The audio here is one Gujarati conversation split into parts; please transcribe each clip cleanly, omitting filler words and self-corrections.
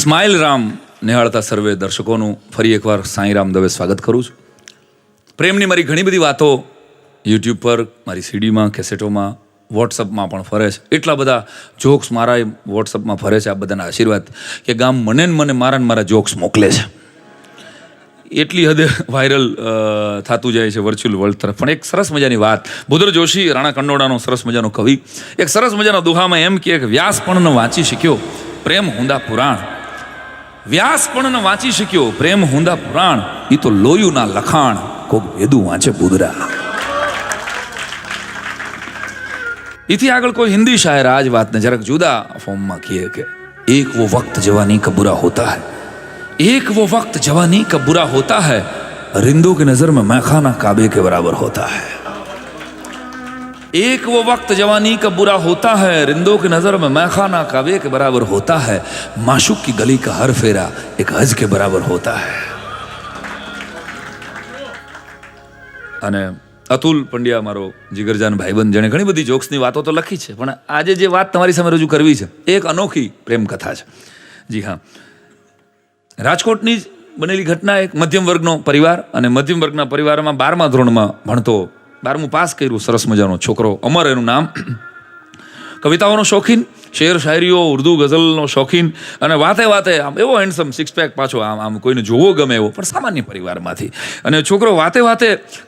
સ્માઇલ રામ નિહાળતા સર્વે દર્શકોનું ફરી એકવાર સાંઈરામ દવે સ્વાગત કરું છું. પ્રેમની મારી ઘણી બધી વાતો યુટ્યુબ પર, મારી સીડીમાં, કેસેટોમાં, વોટ્સઅપમાં પણ ફરે છે. એટલા બધા જોક્સ મારા વોટ્સઅપમાં ફરે છે. આ બધાના આશીર્વાદ કે ગામ મને મારા જોક્સ મોકલે છે. એટલી હદે વાયરલ થતું જાય છે વર્ચ્યુઅલ વર્લ્ડ તરફ. પણ એક સરસ મજાની વાત, ભૂદર જોશી, રાણા કંડોળાનો સરસ મજાનો કવિ, એક સરસ મજાના દુહામાં એમ કહે કે વ્યાસ પણ વાંચી શક્યો પ્રેમ હુંદા પુરાણ. વ્યાસ પણ વાંચી શક્યો પ્રેમ હુંદા પુરાણ, એ તો લોયુના લખાણ કોક વેદું વાંચે બુદરા. એથી આગળ કોઈ હિન્દી શાયર આ જ વાતને જરાક જુદા ફોર્મમાં કહે કે એક વો વક્ત જવાની કા બુરા હોતા હૈ, एक वो वक्त जवानी का बुरा होता है, रिंदों की नजर में मैखाना काबे के बराबर होता है. एक वो वक्त जवानी का बुरा होता है, रिंदों की नजर में मैखाना काबे के बराबर होता है, माशूक की गली का हर फेरा एक हज के बराबर होता है. અને અતુલ પંડ્યા મારો જીગરજાન ભાઈબંધ, જેણે ઘણી બધી જોક્સની વાતો તો લખી છે, પણ આજે જે વાત તમારી સામે રજૂ કરવી છે એ એક અનોખી પ્રેમ કથા છે. જી હા, રાજકોટની જ બનેલી ઘટના. એક મધ્યમ વર્ગનો પરિવાર, અને મધ્યમ વર્ગના પરિવારમાં 12મા ધોરણમાં ભણતો, 12મું પાસ કર્યું, સરસ મજાનો છોકરો, અમર એનું નામ. કવિતાઓનો શોખીન, શેર શાયરીઓ, ઉર્દુ ગઝલનો શોખીન, અને વાતે આમ એવો હેન્ડસમ, સિક્સ પેક પાછો, આમ કોઈને જોવો ગમે એવો, પણ સામાન્ય પરિવારમાંથી. અને છોકરો વાતે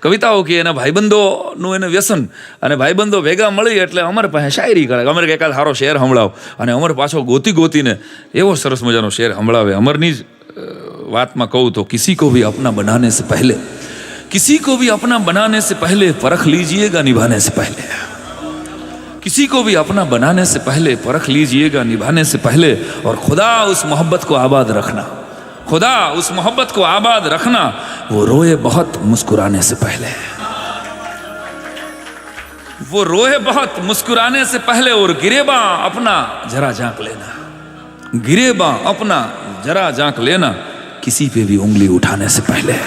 કવિતાઓ કે એના ભાઈબંધોનું એને વ્યસન, અને ભાઈબંધો ભેગા મળી એટલે અમર પાસે શાયરી કરે, અમર એકાદ સારો શેર સંભળાવ, અને અમર પાછો ગોતીને એવો સરસ મજાનો શેર સંભળાવે. અમરની જ વાતમાં કહું તો, किसी को भी अपना बनाने से पहले परख लीजिएगा निभाने से पहले, किसी को भी अपना बनाने से पहले परख लीजिएगा निभाने से पहले, और खुदा उस मोहब्बत को आबाद रखना, वो रोए बहुत मुस्कुराने से पहले, और गिरेबा अपना जरा झांक लेना, किसी पे भी उंगली उठाने से पहले.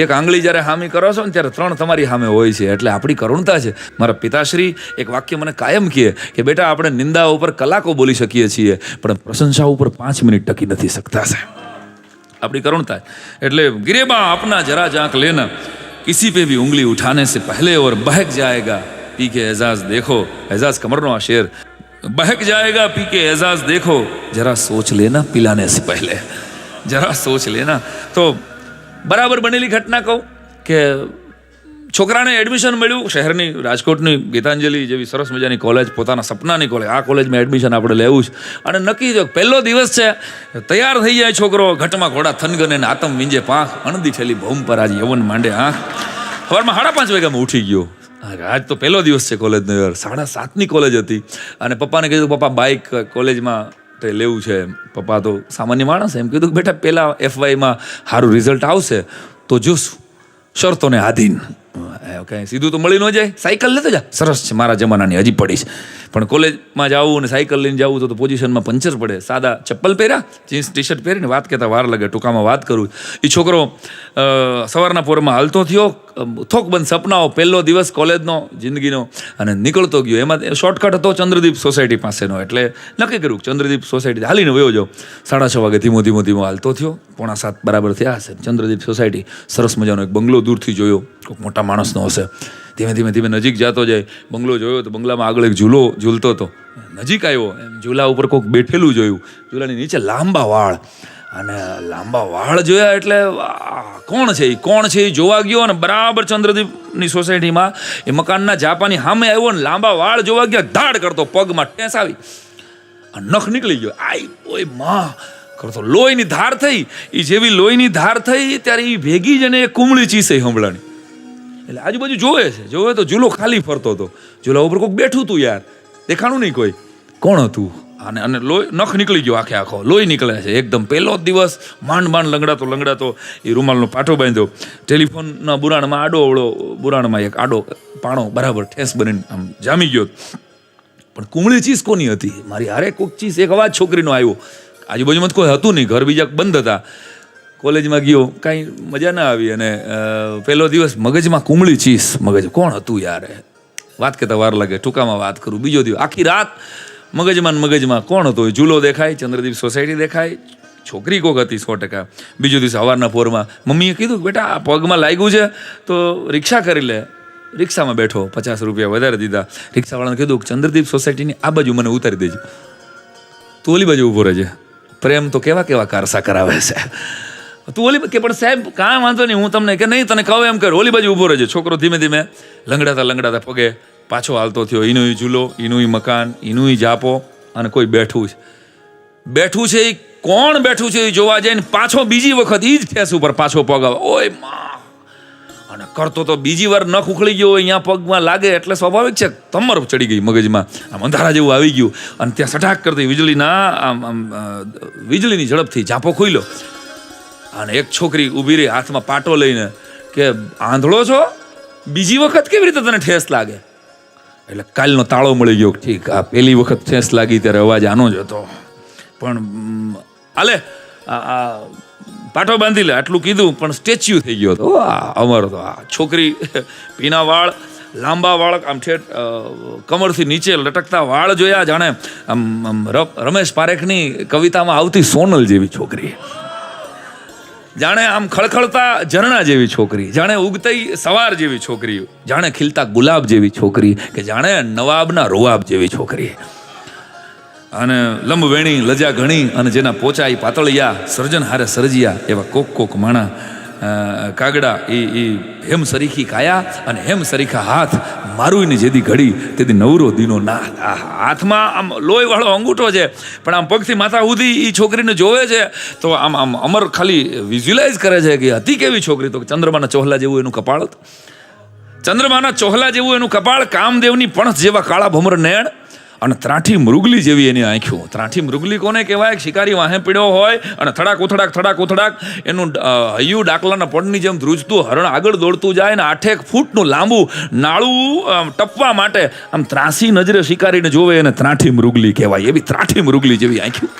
એક આંગળી જ્યારે હામી કરો છો ને ત્યારે 3 તમારી સામે હોય છે, એટલે આપણી કરુણતા છે. મારા પિતાશ્રી એક વાક્ય મને કાયમ કહે કે બેટા, આપણે નિંદા ઉપર કલાકો બોલી શકીએ છીએ, પણ પ્રશંસા ઉપર 5 મિનિટ ટકી નથી શકતા. છે આપણી કરુણતા. એટલે गिरेबा अपना जरा झांक लेना, किसी पे भी उंगली उठाने से पहले, और बहक जाएगा पी के एजाज देखो. एजाज कमरनो आ शेर, बहक जाएगा पी के एजाज देखो, जरा सोच लेना पिलाने से पहले, जरा सोच लेना. તો બરાબર બનેલી ઘટના કહું કે છોકરાને એડમિશન મળ્યું શહેરની, રાજકોટની ગીતાંજલિ જેવી સરસ મજાની કોલેજ, પોતાના સપનાની કોલેજ. આ કોલેજમાં એડમિશન આપણે લેવું છે, અને નક્કી જો પહેલો દિવસ છે, તૈયાર થઈ જાય છોકરો, ઘટમાં ઘોડા થનગને ને આતમ વિંજે પાંખ, અણદી ઠેલી ભૌમ પર આજ યવન માંડે આંખ. સવારમાં 5:30 વાગ્યામાં ઉઠી ગયો. આજ તો પહેલો દિવસ છે કોલેજનો. 7:30ની કોલેજ હતી, અને પપ્પાને કીધું, પપ્પા બાઇક કોલેજમાં લેવું છે. પપ્પા તો સામાન્ય માણસ, એમ કીધું કે બેટા પહેલા FYમાં સારું રિઝલ્ટ આવશે તો જોશું, શરતોને આધીન. કાંઈ સીધું તો મળી ન જાય, સાયકલ લેતો જા. સરસ છે, મારા જમાનાની હજી પડી છે. પણ કોલેજમાં જવું અને સાયકલ લઈને જવું તો પોઝિશનમાં પંચર પડે. સાદા ચપ્પલ પહેર્યા, જીન્સ ટી-શર્ટ પહેરીને વાત કહેતા વાર લાગે. ટૂંકામાં વાત કરું, એ છોકરો સવારના પોરમાં હાલતો થયો, થોકબંધ સપનાઓ, પહેલો દિવસ કોલેજનો, જિંદગીનો, અને નીકળતો ગયો. એમાં શોર્ટકટ હતો ચંદ્રદીપ સોસાયટી પાસેનો, એટલે નક્કી કર્યું ચંદ્રદીપ સોસાયટી હાલીને વયો જાઉં. 6:30 વાગે ધીમો હાલતો થયો. 6:45 બરાબર થયા હશે. ચંદ્રદીપ સોસાયટી, સરસ મજાનો એક બંગલો દૂરથી જોયો, કોઈક મોટા માણસનો હશે. ધીમે નજીક જતો જાય. બંગલો જોયો તો બંગલામાં આગળ એક ઝૂલો ઝૂલતો હતો. નજીક આવ્યો, એમ ઝૂલા ઉપર કોઈક બેઠેલું જોયું. ઝૂલાની નીચે લાંબા વાળ, અને લાંબા વાળ જોયા એટલે કોણ છે એ જોવા ગયો, અને બરાબર ચંદ્રદીપની સોસાયટીમાં એ મકાનના જાપાની સામે આવ્યો, ને લાંબા વાળ જોવા ગયા, ધાડ કરતો પગમાં ઠેસ આવી, નખ નીકળી ગયો. આઈ ઓય માં કરતો લોહીની ધાર થઈ. એ જેવી લોહીની ધાર થઈ ત્યારે એ ભેગી જ અને એ કુમળી ચીસે સંભળાણી. એટલે આજુબાજુ જોવે તો ઝૂલો ખાલી ફરતો હતો. ઝૂલા ઉપર કોઈક બેઠું હતું, યાર દેખાણું નહીં કોઈ, કોણ હતું? અને લોહી, નખ નીકળી ગયો, આખો લોહી નીકળે છે એકદમ. પહેલો દિવસ માંડ લંગડાતો એ રૂમાલનો પાટો બાંધ્યો. ટેલિફોનના બુરાણમાં એક આડો પાણો બરાબર ઠેસ બનીને આમ જામી ગયો. પણ કુમળી ચીસ કોની હતી? મારી હારે કોઈક ચીસ, એક અવાજ છોકરીનો આવ્યો. આજુબાજુમાં કોઈ હતું નહીં, ઘર બીજા બંધ હતા. કોલેજમાં ગયો, કાંઈ મજા ના આવી, અને પહેલો દિવસ મગજમાં કુમળી ચીસ. મગજ કોણ હતું યાર? વાત કહેતા વાર લાગે, ટૂંકામાં વાત કરું. બીજો દિવસ આખી રાત મગજમાં કોણ હતું? ઝૂલો દેખાય, ચંદ્રદીપ સોસાયટી દેખાય, છોકરી કોક હતી 100%. બીજો દિવસ સવારના પોરમાં મમ્મીએ કીધું કે બેટા આ પગમાં લાગ્યું છે તો રિક્ષા કરી લે. રિક્ષામાં બેઠો, 50 રૂપિયા વધારે દીધા. રિક્ષાવાળાને કીધું કે ચંદ્રદીપ સોસાયટીની આ બાજુ મને ઉતારી દેજો, તું ઓલી બાજુ ઊભો રહેજે. પ્રેમ તો કેવા કારસા કરાવે છે. તું ઓલી કે પણ સાહેબ કાંઈ વાંધો નહીં, હું તમને કે નહીં તને કહું એમ કર, ઓલી બાજુ ઊભો રહેજે. છોકરો ધીમે ધીમે લંગડાતા પગે પાછો હાલતો થયો. એનું ઝૂલો, એનું મકાન, એનું જાપો, અને કોઈ બેઠું છે. એ કોણ બેઠું છે એ જોવા જાય ને પાછો બીજી વખત એ જ ઠેસ ઉપર પાછો પગ આવે. ઓય માં! અને કરતો તો બીજી વાર નખ ઉખડી ગયો હોય, અહીંયા પગમાં લાગે એટલે સ્વાભાવિક છે તમર ચડી ગઈ મગજમાં, આમ અંધારા જેવું આવી ગયું. અને ત્યાં સટાક કરતી વીજળીની ઝડપથી ઝાંપો ખુલ્યો. અને એક છોકરી ઊભી રહી હાથમાં પાટો લઈને કે આંધળો છો, બીજી વખત કેવી રીતે તને ઠેસ લાગે? એટલે કાલનો તાળો મળી ગયો. ઠીક, આ પહેલી વખત ઠેસ લાગી ત્યારે અવાજ આનો જ હતો, પણ હાલે પાટો બાંધી લે આટલું કીધું, પણ સ્ટેચ્યુ થઈ ગયો હતો અમારો તો. આ છોકરી પીના વાળ, લાંબા વાળ, આમ ઠેઠ કમરથી નીચે લટકતા વાળ જોયા, જાણે આમ રમેશ પારેખની કવિતામાં આવતી સોનલ જેવી છોકરી, જાણે આમ ખળખળતા ઝરણા જેવી છોકરી, જાણે ઉગતી સવાર જેવી છોકરી, જાણે ખીલતા ગુલાબ જેવી છોકરી, કે જાણે નવાબના રોવાબ જેવી છોકરી. અને લંબવેણી લજા ઘણી, અને જેના પોચાઈ પાતળિયા, સર્જન હારે સર્જિયા એવા કોક માણા કાગડા. એ હેમ સરીખી કાયા અને હેમ સરીખા હાથ, મારું ને જેદી ઘડી તેથી નવરો દીનો ના. હાથમાં આમ લોહી વાળો અંગૂઠો છે, પણ આમ પગથી માથા સુધી એ છોકરીને જોવે છે તો આમ અમર ખાલી વિઝ્યુલાઇઝ કરે છે કે હતી કેવી છોકરી. તો ચંદ્રમાના ચોહલા જેવું એનું કપાળ હતું, ચંદ્રમાના ચોહલા જેવું એનું કપાળ, કામદેવની પણસ જેવા કાળા ભમર નેણ, અને ત્રાઠી મૃગલી જેવી એની આંખો. ત્રાઠી મૃગલી કોને કહેવાય? શિકારી વાહે પીડ્યો હોય અને થડાક ઉથડાક એનું હૈયું ડાકલાના પડની જેમ ધ્રુજતું હરણ આગળ દોડતું જાય ને 8 ફૂટનું લાંબુ નાળું ટપવા માટે આમ ત્રાસી નજરે શિકારીને જોવે એને ત્રાઠી મૃગલી કહેવાય. એવી ત્રાઠી મૃગલી જેવી આંખો,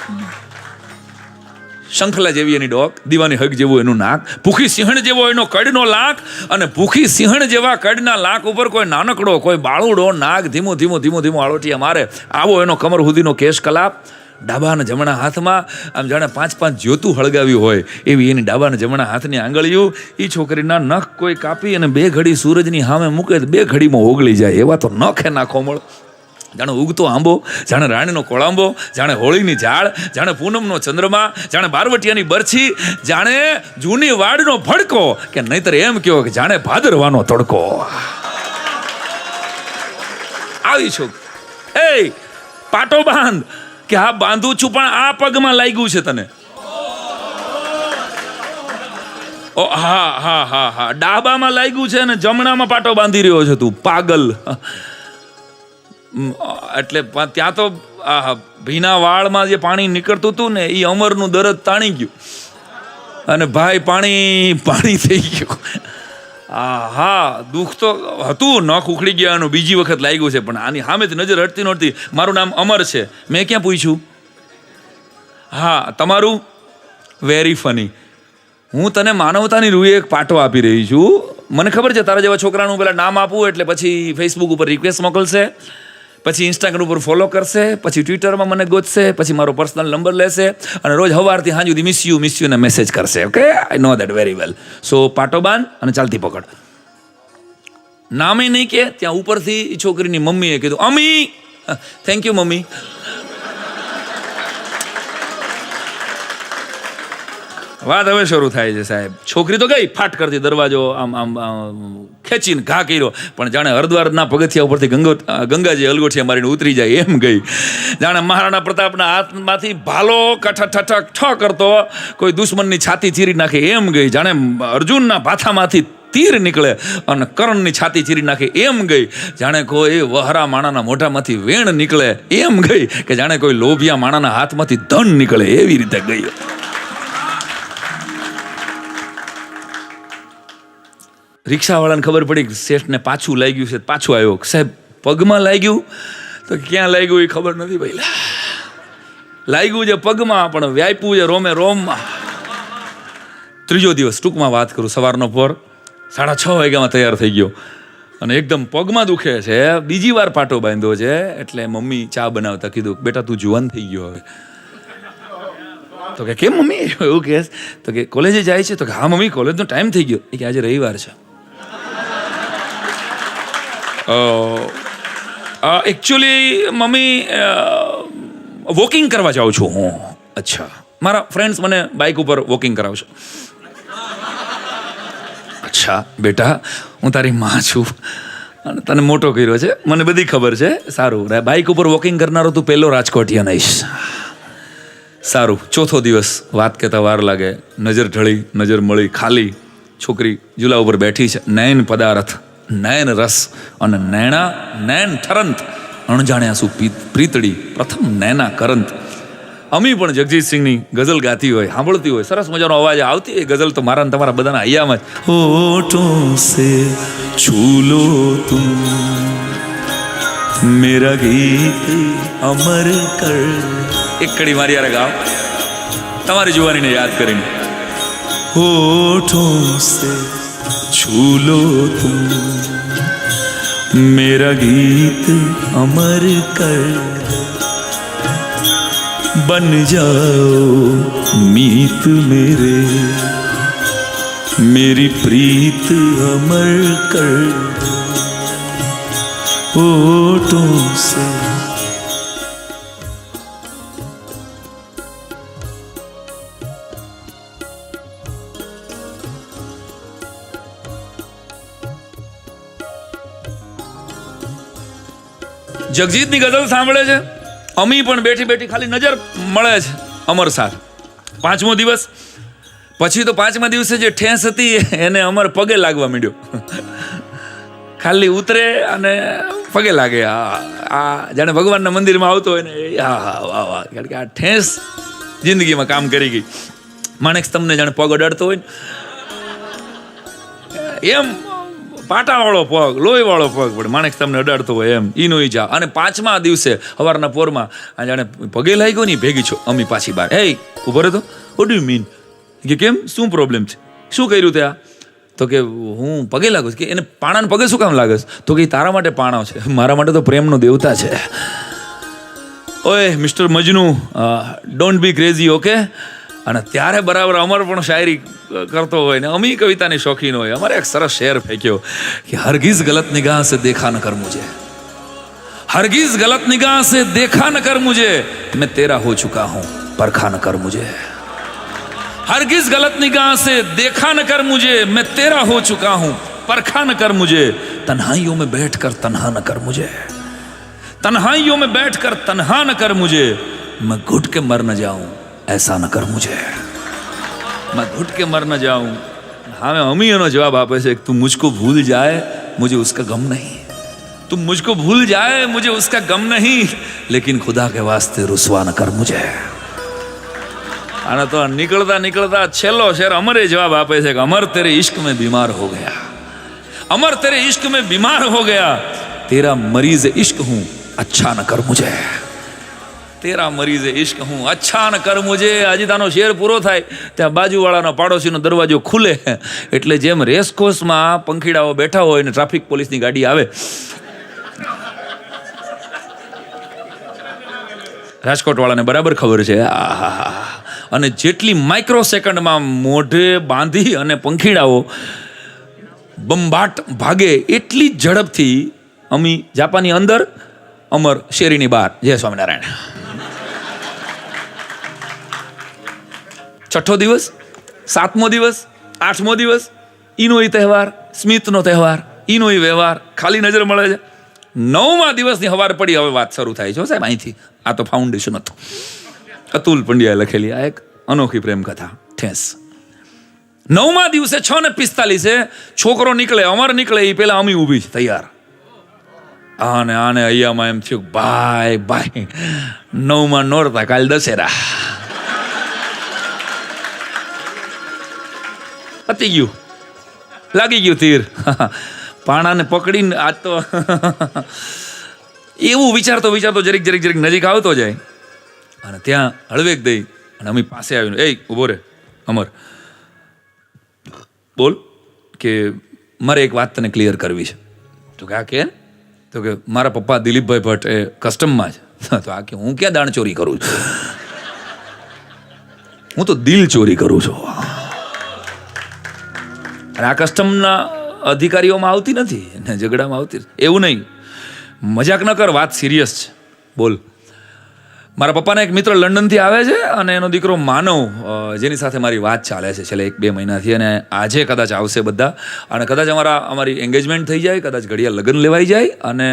શંખલા જેવી એની ડોક, દીવાની હગ જેવું એનું નાક, ભૂખી સિંહણ જેવો એનો કડનો લાક, અને ભૂખી સિંહણ જેવા કડના લાક ઉપર કોઈ નાનકડો, કોઈ બાળુડો નાગ ધીમો આળોટિયા મારે, આવો એનો કમર સુધીનો કેશ કલાપ. ડાબા અને જમણા હાથમાં આમ જાણે 5 જ્યોતું હળગાવ્યું હોય એવી એની ડાબા અને જમણા હાથની આંગળીઓ. એ છોકરીના નખ કોઈ કાપી અને 2 ઘડી સૂરજની સામે મૂકે 2 ઘડીમાં ઓગળી જાય એવા તો નખે નાખો મળ. જાણે ઉગતો આંબો, જાણે રાણીનો કોળાંબો, જાણે હોળીની ઝાડ, જાણે પૂનમનો ચંદ્રમા, જાણે બારવટિયાની બરછી, જાણે જૂની વાડનો ભડકો, કે નહીતર એમ કહો કે જાણે ભાદરવાનો તડકો. આવી છો એ પાટો બાંધ, કે હા બાંધું છું પણ આ પગમાં લાગ્યું છે તને. ઓ હા, ડાબામાં લાગ્યું છે ને જમણામાં પાટો બાંધી રહ્યો છે તું, પાગલ. એટલે ત્યાં તો ભીના વાળમાં જે પાણી નીકળતું હતું ને એ અમરનું દરદ તાણી ગયું, અને ભાઈ પાણી થઈ ગયું. હા, દુઃખ તો હતું, નખ ઉખડી ગયા એનું, બીજી વખત લાગ્યું છે, પણ આની સામેથી નજર હટતી નહોતી. મારું નામ અમર છે. મેં ક્યાં પૂછ્યું? હા, તમારું? Very funny. હું તને માનવતાની રૂએ એક પાટો આપી રહી છું. મને ખબર છે તારા જેવા છોકરાનું પેલા નામ આપવું એટલે પછી ફેસબુક ઉપર રિક્વેસ્ટ મોકલશે, પછી ઇન્સ્ટાગ્રામ ઉપર ફોલો કરશે, પછી ટ્વિટરમાં મને ગોતશે, પછી મારો પર્સનલ નંબર લેશે, અને રોજ સવારથી સાંજ સુધી મિસ યુ ને મેસેજ કરશે. Okay, I know that very well. So પાટો બાંધ અને ચાલતી પકડ. નામે નહીં કે ત્યાં ઉપરથી છોકરીની મમ્મીએ કીધું, અમી. Thank you mummy. વાત હવે શરૂ થાય છે સાહેબ. છોકરી તો ગઈ ફાટ કરતી, દરવાજો આમ ખેંચીને ઘા કર્યો, પણ જાણે હરદ્વારના પગથિયા ઉપરથી ગંગાજી અલગોઠિયા મારીને ઉતરી જાય એમ ગઈ. જાણે મહારાણા પ્રતાપના હાથમાંથી ભાલો ઠઠક ઠ કરતો કોઈ દુશ્મનની છાતી ચીરી નાખે એમ ગઈ. જાણે અર્જુનના ભાથામાંથી તીર નીકળે અને કર્ણની છાતી ચીરી નાખે એમ ગઈ. જાણે કોઈ વહરા માણાના મોઢામાંથી વેણ નીકળે એમ ગઈ, કે જાણે કોઈ લોભિયા માણાના હાથમાંથી ધન નીકળે એવી રીતે ગઈ. રિક્ષાવાળાને ખબર પડી કે શેઠને પાછું લાગ્યું છે, પાછું આવ્યો. સાહેબ પગમાં લાગ્યું? તો ક્યાં લાગ્યું એ ખબર નથી ભાઈ. લાગ્યું છે પગમાં, પણ વ્યાપ્યું છે રોમમાં. ત્રીજો દિવસ, ટૂંકમાં વાત કરું, સવારનો પોર 6:30 વાગ્યામાં તૈયાર થઈ ગયો. અને એકદમ પગમાં દુખે છે, બીજી વાર પાટો બાંધ્યો છે. એટલે મમ્મી ચા બનાવતા કીધું, બેટા તું જુવાન થઈ ગયો હવે. તો કે કેમ મમ્મી એવું કહે? તો કે કોલેજે જાય છે? તો કે હા મમ્મી કોલેજનો ટાઈમ થઈ ગયો. એ કે આજે રવિવાર છે. એકચ્યુઅલી મમ્મી વોકિંગ કરવા જાઉં છું હું. અચ્છા, મારા ફ્રેન્ડ્સ મને બાઇક ઉપર વોકિંગ કરાવશે. અચ્છા બેટા, હું તારી માં છું અને તને મોટો કર્યો છે, મને બધી ખબર છે. સારું, બાઇક ઉપર વોકિંગ કરનારો તું પહેલો રાજકોટિયા નહીશ. સારું, ચોથો દિવસ વાત કહેતા વાર લાગે. નજર ઢળી, નજર મળી, ખાલી. છોકરી ઝૂલા ઉપર બેઠી છે. નયન પદાર્થ, નયન રસ અને નૈણા નયન ઠરંત. અણજાણ્યા શું પ્રીતળી, પ્રથમ નૈના કરંત. અમી પણ જગજીતસિંહની ગઝલ ગાતી હોય, સાંભળતી હોય, સરસ મજાનો અવાજ આવતી હોય ગઝલ, તો મારા ને તમારા બધાના હૈયામાં જ. હોઠોં સે છૂ લો તુમ મેરા ગીત અમર કર. એક કડી મારી યાર ગાઓ, તમારી જુવાનીને યાદ કરીને. હોઠોં સે छू लो तुम मेरा गीत अमर कर बन जाओ मीत मेरे मेरी प्रीत अमर कर होठों से. જગજીતની ગઝલ સાંભળે છે. અમી પણ બેઠી બેઠી ખાલી નજર મળે છે અમર સાથ. 5મો દિવસ પછી તો 5મા દિવસે જે ઠેસ હતી એને અમર પગે લાગવા માંડ્યો. ખાલી ઉતરે અને પગે લાગે. આ જાણે ભગવાનના મંદિરમાં આવતો હોય ને, વાહ વાહ, કારણ કે આ ઠેસ જિંદગીમાં કામ કરી ગઈ. માણેક તમને જાણે પગ અડાડતો હોય ને એમ, પાટાવાળો પગ, લોહીવાળો પગ પડે, માણેક તમને અડાડતો હોય એમ, ઈનો ઈજા. અને 5મા દિવસે સવારના પોરમાં આ જાણે પગે લાગ્યો ને ભેગી છો અમી પાછી બહાર. હે ઉભો રહેતો, વોટ ડુ યુ મીન? કે કેમ, શું પ્રોબ્લેમ છે, શું કર્યું ત્યાં? તો કે હું પગે લાગુ છું. કે એને પાણાને પગે શું કામ લાગે? તો કે તારા માટે પાણો છે, મારા માટે તો પ્રેમનો દેવતા છે. ઓય mister Majnu, don't be crazy, okay? અને ત્યારે બરાબર અમર પણ શાયરી કરતો હોય ને અમી કવિતાની શોખીન હોય. અમારે એક સરસ શેર ફેંક્યો કે હરગીઝ ગલત નિગાહ સે દેખા ન કર મુझे, હરગીઝ ગલત નિગાહ સે દેખા ન કર મુझे, मैं तेरा हो चुका हूं परखा न कर मुझे. हरगिज गलत निगाह से देखा न कर मुझे, मैं तेरा हो चुका हूं परखा न कर मुझे. तन्हाइयों में बैठकर तन्हा न कर मुझे, तन्हाइयों में बैठकर तन्हा न कर मुझे, मैं घुट के मर न जाऊं ऐसा न कर मुझे, मैं घुट के मर न जाऊं. हाँ, अमी एनो जवाब आपे છે, તું मुझको भूल जाए मुझे उसका गम नहीं, तुम मुझको भूल जाए मुझे उसका गम नहीं, लेकिन खुदा के वास्ते रुसवा न कर मुझे. आना तो निकलता निकलता छेल्लो शेर अमरे जवाब आपे છે કે अमर तेरे इश्क में बीमार हो गया, अमर तेरे इश्क में बीमार हो गया, तेरा मरीज इश्क हूं अच्छा न कर मुझे, तेरा मरीज इश्क हूं अच्छा न कर मुझे. હજી તાનો શેર પૂરો થાય ત્યાં બાજુવાળાનો પાડોશીનો દરવાજો ખુલે. એટલે જેમ રેસકોર્સમાં પંખીડાઓ બેઠા હોય ને ટ્રાફિક પોલીસની ગાડી આવે, રાજકોટ વાળાને બરાબર ખબર છે. અને જેટલી માઇક્રો સેકન્ડમાં મોઢે બાંધી અને પંખીડાઓ બંબાટ ભાગે એટલી ઝડપથી અમી જાપાની અંદર, અમર શેરીની બહાર. જય સ્વામિનારાયણ. 6ઠ્ઠો દિવસ, 7મો દિવસ, 8મો દિવસ, ઈનો ઈ તહેવાર, સ્મિતનો તહેવાર, ઈનો ઈ વ્યવહાર, ખાલી નજર મળે છે. 9મા દિવસની હવાર પડી, હવે વાત શરૂ થાય છે સાહેબ અહીંથી. આ તો ફાઉન્ડેશન હતું, અતુલ પંડ્યાએ લખેલી આ એક અનોખી પ્રેમ કથા ઠેસ. 9મા દિવસે 6:45 છોકરો નીકળે, અમર નીકળે, એ પેલા અમી ઊભી છે તૈયાર. આને અહીંયામાં એમ થયું, બાય બાય, 9માં નોરતા, કાલ દશેરા, પતી ગયું, લાગી ગયું તીર. પાણાને પકડીને આજ તો એવું વિચારતો વિચારતો જરીક જરીક જરીક નજીક આવતો જાય અને ત્યાં હળવેક દઈ અને અમી પાસે આવીને, એ ઉભો રે અમર, બોલ, કે મારે એક વાત તને ક્લિયર કરવી છે. તો કે આ કે તો કે મારા પપ્પા દિલીપભાઈ ભટ્ટ એ કસ્ટમમાં છે. તો આ કે હું ક્યાં દાણ ચોરી કરું છું, હું તો દિલ ચોરી કરું છું. અને આ કસ્ટમના અધિકારીઓમાં આવતી નથી ને ઝઘડામાં આવતી એવું નહીં. મજાક ન કર, વાત સિરિયસ છે. બોલ. મારા પપ્પાના એક મિત્ર લંડનથી આવે છે અને એનો દીકરો માનવ, જેની સાથે મારી વાત ચાલે છે છેલ્લે 1-2 મહિનાથી, અને આજે કદાચ આવશે બધા, અને કદાચ અમારી એન્ગેજમેન્ટ થઈ જાય, કદાચ ઘડિયા લગ્ન લેવાઈ જાય અને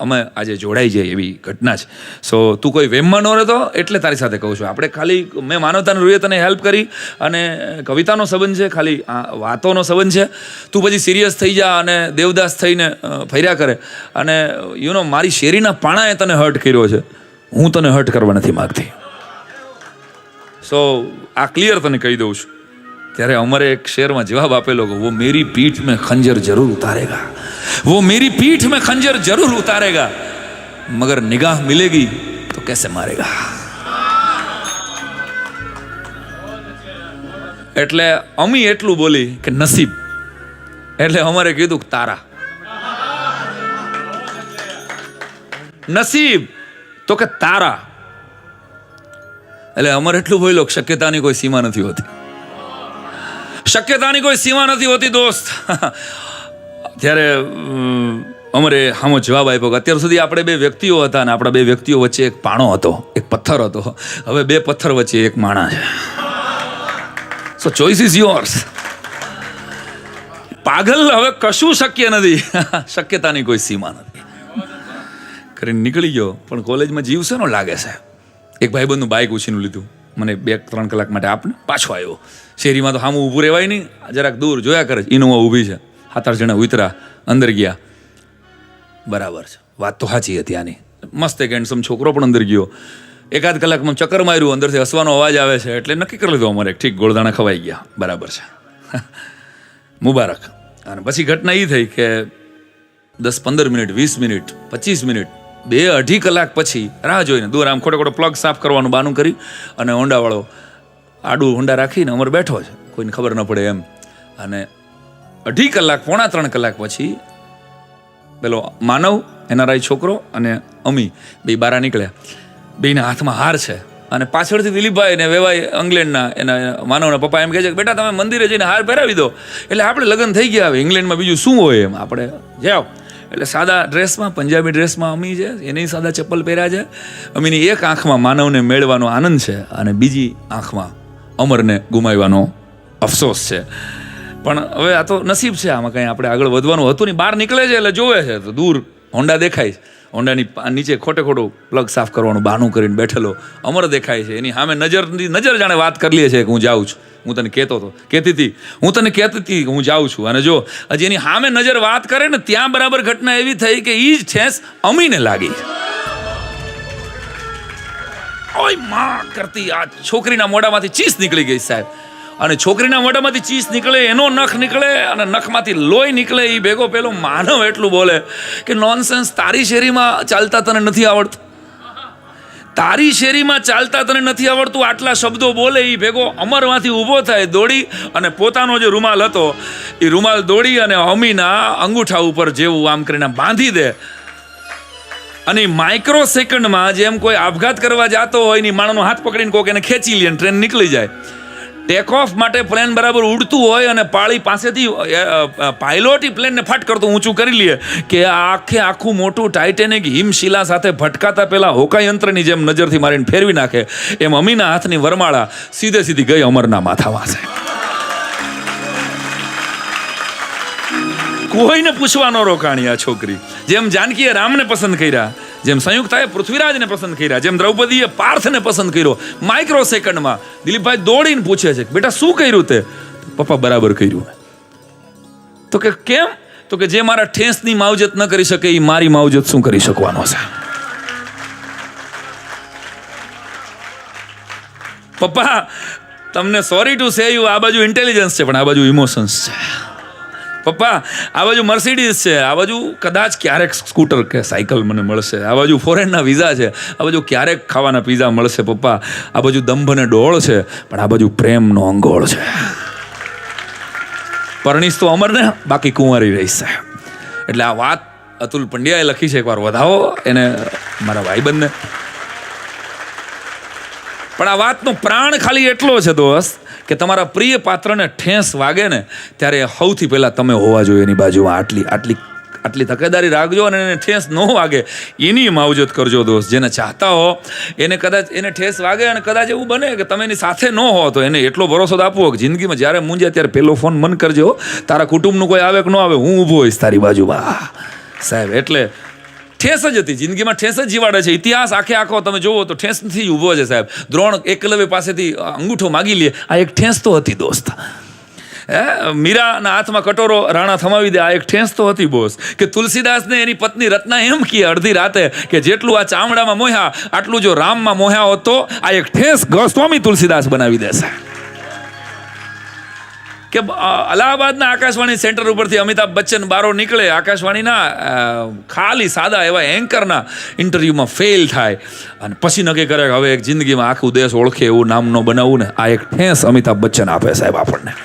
અમે આજે જોડાઈ જાય એવી ઘટના છે. સો તું કોઈ વેમમાં ન રહેતો એટલે તારી સાથે કહું છું. આપણે ખાલી મેં માનવતાની રૂએ તને હેલ્પ કરી અને કવિતાનો સંબંધ છે, ખાલી વાતોનો સંબંધ છે. તું પછી સિરિયસ થઈ જા અને દેવદાસ થઈને ફર્યા કરે અને મારી શેરીના પાણાએ તને હર્ટ કર્યો છે, હું તને હર્ટ કરવા નથી માગતી. સો આ ક્લિયર તને કહી દઉં છું. ત્યારે અમારે એક શેરમાં જવાબ આપેલો કે વો મેરી પીઠ મેં ખંજર જરૂર ઉતારેગા, वो मेरी पीठ में खंजर जरूर उतारेगा, मगर निगाह मिलेगी तो कैसे मारेगा. એટલે અમી એટલું બોલી કે નસીબ, એટલે અમારે કીધું કે તારા નસીબ, તો કે તારા. એટલે અમારે એટલું બોલ્યો કે શક્યતાની કોઈ સીમા નથી હોતી, શક્યતાની કોઈ સીમા નથી હોતી દોસ્ત. ત્યારે અમારે સામો જવાબ આપ્યો કે અત્યાર સુધી આપણે 2 વ્યક્તિઓ હતા અને આપણા 2 વ્યક્તિઓ વચ્ચે એક પાણો હતો, એક પથ્થર હતો. હવે 2 પથ્થર વચ્ચે એક માણા છે. સો ચોઇસ ઇઝ યોર્સ. પાગલ, હવે કશું શક્ય નથી, શક્યતાની કોઈ સીમા નથી કરીને નીકળી ગયો. પણ કોલેજમાં જીવ છે લાગે છે. એક ભાઈબંધનું બાઇક ઉછીનું લીધું, મને 2-3 કલાક માટે આપને પાછો આવ્યો. શેરીમાં તો સામું ઊભું રહેવાય નહીં, જરાક દૂર જોયા કરે, ઇનોવા ઊભી છે, 7-8 જણા ઉતરા, અંદર ગયા. બરાબર છે, વાત તો સાચી હતી આની. મસ્ત એક હેન્ડસમ છોકરો પણ અંદર ગયો. 1-8 કલાકમાં ચક્કર માર્યું, અંદરથી હસવાનો અવાજ આવે છે, એટલે નક્કી કરી લીધું અમારે ઠીક ગોળદાણા ખવાઈ ગયા. બરાબર છે, મુબારક. અને પછી ઘટના એ થઈ કે 10-15 મિનિટ, 20 મિનિટ, 25 મિનિટ, 2-2.5 કલાક પછી રાહ જોઈને દૂર આમ ખોટો પ્લગ સાફ કરવાનું બાનું કરી અને હોન્ડાવાળો આડું હોન્ડા રાખીને અમારે બેઠો છે, કોઈને ખબર ન પડે એમ. અને 2.5 કલાક, 3 કલાક પછી પેલો માનવ, એનઆરઆઈ છોકરો, અને અમી 2 બારા નીકળ્યા. 2ના હાથમાં હાર છે અને પાછળથી દિલીપભાઈ ને વેવાઈ ઇંગ્લેન્ડના એના માનવના પપ્પા એમ કહે છે કે બેટા તમે મંદિરે જઈને હાર પહેરાવી દો, એટલે આપણે લગ્ન થઈ ગયા. હવે ઇંગ્લેન્ડમાં બીજું શું હોય, એમ આપણે જાઓ. એટલે સાદા ડ્રેસમાં, પંજાબી ડ્રેસમાં અમી છે, એની સાદા ચપ્પલ પહેર્યા છે. અમીની એક આંખમાં માનવને મેળવાનો આનંદ છે અને બીજી આંખમાં અમરને ગુમાવવાનો અફસોસ છે. પણ હવે આ તો નસીબ છે, આમાં કંઈ આપણે આગળ વધવાનું હતું નહીં. બહાર નીકળે છે એટલે જોવે છે તો દૂર હોન્ડા દેખાય છે, હોન્ડાની નીચે ખોટું પ્લગ સાફ કરવાનું બહાનું કરીને બેઠેલો અમર દેખાય છે. એની સામે નજર જાણે વાત કરી લે છે કે હું જાઉં છું, હું તને કહેતી હતી હું જાઉં છું. અને જો હજી એની સામે નજર વાત કરે ને, ત્યાં બરાબર ઘટના એવી થઈ કે એ જ ઠેસ અમીને લાગી. ઓય માં કરતી આ છોકરીના મોઢામાંથી ચીસ નીકળી ગઈ સાહેબ. અને છોકરીના મોઢામાંથી ચીસ નીકળે, એનો નખ નીકળે અને નખમાંથી લોહી નીકળે. એ ભેગો પેલો માનવ એટલું બોલે કે નોનસેન્સ, તારી શેરીમાં ચાલતા તને નથી આવડતું, તારી શેરીમાં ચાલતા તને નથી આવડતું. આટલા શબ્દો બોલે. એ ભેગો અમરમાંથી ઊભો થાય દોડી, અને પોતાનો જે રૂમાલ હતો એ રૂમાલ દોડી અને અમીના અંગૂઠા ઉપર જેવું આમ કરીને બાંધી દે. અને માઇક્રો સેકન્ડમાં જેમ કોઈ આપઘાત કરવા જતો હોય ને માણસનો હાથ પકડીને કોક એને ખેંચી લે, ટ્રેન નીકળી જાય. ટેક ઓફ માટે પ્લેન બરાબર ઉડતું હોય અને પાળી પાસેથી પાયલોટ પ્લેનને ફટ કરતું ઊંચું કરી લે કે આખું મોટું ટાઇટેનિક હિમશિલા સાથે ભટકાતા પેલા હોકા યંત્રની જેમ નજરથી મારીને ફેરવી નાખે, એમ અમીના હાથની વરમાળા સીધી ગઈ અમરના માથા વાસે. કોઈને પૂછવાનો રોકાણી આ છોકરી. જેમ જાનકીએ રામને પસંદ કર્યા, જેમ સંયુક્તાએ પૃથ્વીરાજને પસંદ કર્યા, જેમ દ્રૌપદીએ પાર્થને પસંદ કર્યો, માઇક્રો સેકન્ડમાં દિલીપભાઈ દોડીને પૂછે છે બેટા શું કર્યું તે? પપ્પા બરાબર કર્યું. તો કે કેમ? તો કે જે મારા ઠેસની માવજત ન કરી શકે એ મારી માવજત શું કરી શકવાનો છે? પપ્પા તમને સોરી ટુ સે યુ, આ બાજુ ઇન્ટેલિજન્સ છે પણ આ બાજુ ઇમોશન્સ છે. પપ્પા આ બાજુ મર્સિડીઝ છે, આ બાજુ કદાચ ક્યારેક સ્કૂટર કે સાયકલ મને મળશે, આ બાજુ ફોરેનના વિઝા છે, આ બાજુ ક્યારેક ખાવાના પીઝા મળશે. પપ્પા આ બાજુ દંભ અને ડોળ છે પણ આ બાજુ પ્રેમનો અંગોળ છે. પરણીશ તો અમર ને, બાકી કુંવારી રહીશ. એટલે આ વાત અતુલ પંડ્યાએ લખી છે, એકવાર વધાવો એને, મારા ભાઈબંધને. પણ આ વાતનો પ્રાણ ખાલી એટલો છે દોસ્ત કે તમારા પ્રિય પાત્રને ઠેસ વાગે ને ત્યારે સૌથી પહેલા તમે હોવા જોઈએ એની બાજુમાં. આટલી તકેદારી રાખજો અને એને ઠેસ ન વાગે એની માવજત કરજો દોસ્ત. જેને ચાહતા હો એને કદાચ એને ઠેસ વાગે અને કદાચ એવું બને કે તમે એની સાથે ન હો તો એને એટલો ભરોસો આપવો કે જિંદગીમાં જ્યારે મૂંઝે ત્યારે પહેલો ફોન મન કરજો, તારા કુટુંબનું કોઈ આવે કે ન આવે, હું ઊભો હોઈશ તારી બાજુમાં સાહેબ. એટલે ઠેસ જ હતી જિંદગીમાં, ઠેસ જ જીવાડે છે. ઇતિહાસ આખો તમે જોવો તો ઠેસથી જ ઊભો છે સાહેબ. દ્રોણ એકલવ્ય પાસેથી અંગૂઠો માગી લે, આ એક ઠેસ તો હતી દોસ્ત. મીરાના હાથમાં કટોરો રાણા થમાવી દે, આ એક ઠેસ તો હતી બોસ. કે તુલસીદાસને એની પત્ની રત્ના એમ કહે અડધી રાતે કે જેટલું આ ચામડામાં મોહ્યા આટલું જો રામમાં મોહ્યા હોત તો આ એક ઠેસ ગોસ્વામી તુલસીદાસ બનાવી દેશે. કે અલ્હાબાદના આકાશવાણી સેન્ટર ઉપરથી અમિતાભ બચ્ચન બારો નીકળે, આકાશવાણીના ખાલી સાદા એવા એન્કરના ઇન્ટરવ્યુમાં ફેલ થાય અને પછી નક્કી કરે કે હવે એક જિંદગીમાં આખું દેશ ઓળખે એવું નામ ન બનાવવું ને. આ એક ઠેસ અમિતાભ બચ્ચન આપે સાહેબ આપણને.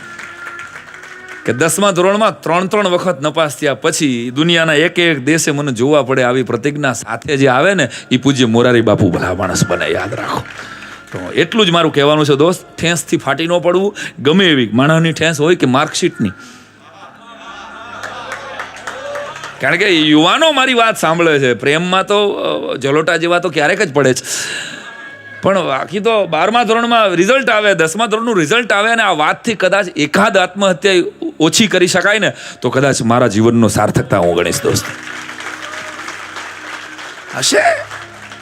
કે 10મા ધોરણમાં 3 વખત નપાસ થયા પછી દુનિયાના એક દેશે મને જોવા પડે આવી પ્રતિજ્ઞા સાથે જે આવે ને એ પૂજ્ય મોરારી બાપુ ભલા માણસ બને, યાદ રાખો. તો એટલું જ મારું કહેવાનું છે દોસ્ત, ઠેસથી ફાટી ન પડવું. ગમે એવી માણસની ઠેસ હોય કે માર્કશીટની. કારણ કે યુવાનો મારી વાત સાંભળે છે, પ્રેમમાં તો જલોટા જેવા તો ક્યારેક જ પડે છે, પણ બાકી તો 12મા ધોરણમાં રિઝલ્ટ આવે, 10મા ધોરણનું રિઝલ્ટ આવે અને આ વાતથી કદાચ એકાદ આત્મહત્યા ઓછી કરી શકાય ને તો કદાચ મારા જીવનનો સાર્થકતા હું ગણીશ દોસ્ત. હશે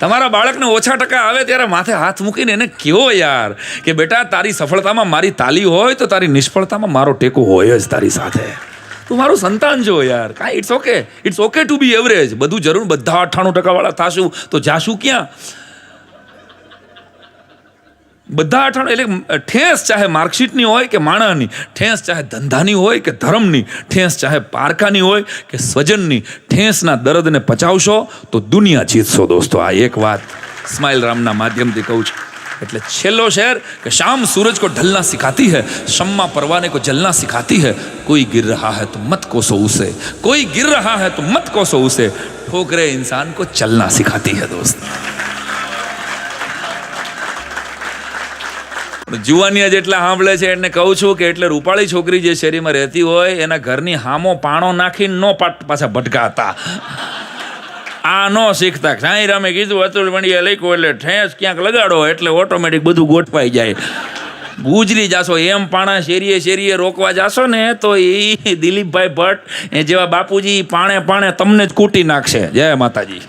તમારા બાળકને ઓછા ટકા આવે ત્યારે માથે હાથ મૂકીને એને કહો યાર કે બેટા તારી સફળતામાં મારી તાલી હોય તો તારી નિષ્ફળતામાં મારો ટેકો હોય જ તારી સાથે. તું મારું સંતાન છો યાર. કાંઈ it's okay to be average. બધું જરૂર બધા 98% વાળા થાશું તો જાશું ક્યાં? બધા 98 એટલે ઠેસ ચાહે માર્કશીટની હોય કે માણસની, ઠેસ ચાહે ધંધાની હોય કે ધર્મની, ઠેસ ચાહે પારકાની હોય કે સ્વજનની, ઠેસના દર્દને પચાવશો તો દુનિયા જીતશો દોસ્તો. આ એક વાત સ્માઇલ રામના માધ્યમથી કહું છું. એટલે છેલ્લો શેર કે શામ સૂરજ को ढलना सिखाती है, शम्मा परवाने को जलना सिखाती है, कोई गिर रहा है तो मत कोसो उसे, कोई गिर रहा है तो मत कोसो उसे, ठोकरे इंसान को चलना सिखाती है दोस्त. જુવાનિયા જેટલા સાંભળે છે એને કહું છું કે એટલે રૂપાળી છોકરી જે શેરીમાં રહેતી હોય એના ઘરની હામો પાણો નાખીને નો પાછા ભટકાતા, આ નો શીખતા. સાંઈ રામે કીધું અતુલ પંડ્યાએ લખ્યું એટલે ઠેસ ક્યાંક લગાડો એટલે ઓટોમેટિક બધું ગોઠવાઈ જાય. ગુજરી જાશો એમ પાણા શેરીએ રોકવા જાશો ને તો એ દિલીપભાઈ ભટ્ટ એ જેવા બાપુજી પાણે તમને જ કૂટી નાખશે. જય માતાજી.